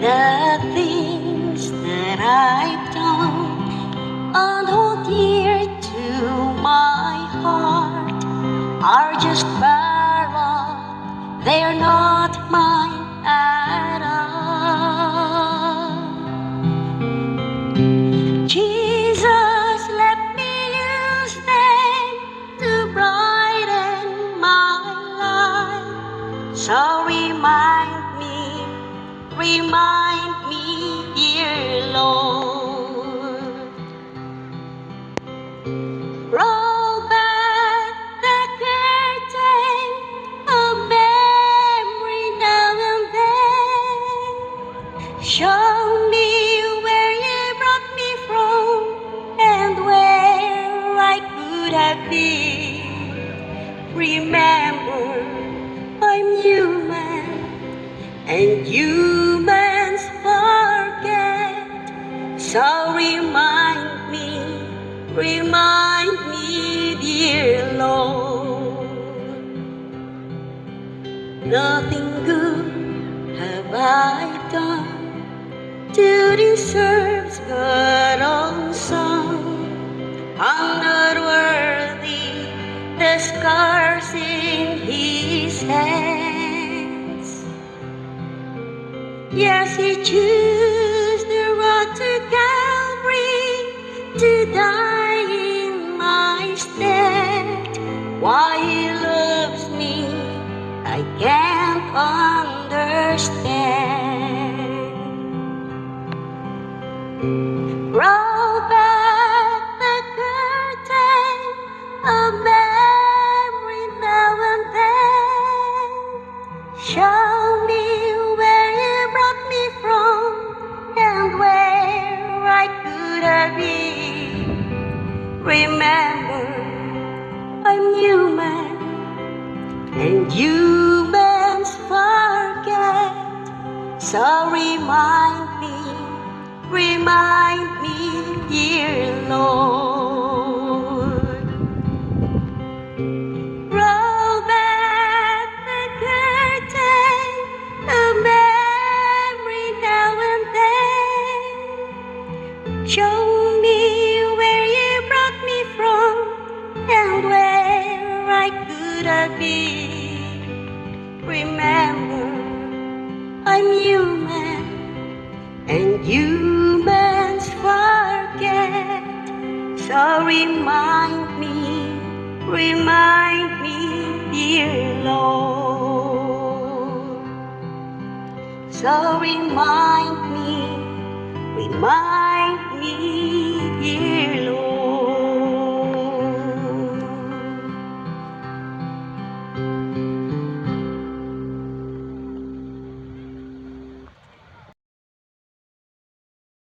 The things that I've done and hold dear to my heart are just borrowed, they're not mine at all. Jesus, let me use them to brighten my life. So remind me, dear Lord. Roll back the curtain of memory now and then. Show me where you brought me from and where I could have been. Remember, I'm human and humans forget. So remind me, dear Lord. Nothing good have I done to deserve God's own Son. I'm not worthy the scars in His hands. Yes, He chose the road to Calvary to die in my stead. Why He loves me, I can't understand. Roll back the curtain of memory now and then. Show me where you brought me from and where I could have been. Remember, I'm human and humans forget. So remind me, dear Lord. Roll back the curtain of memory now and then. Show me where you brought me from and where I could have been. Remember, I'm human and humans forget. So remind me, dear Lord. So remind me, dear Lord.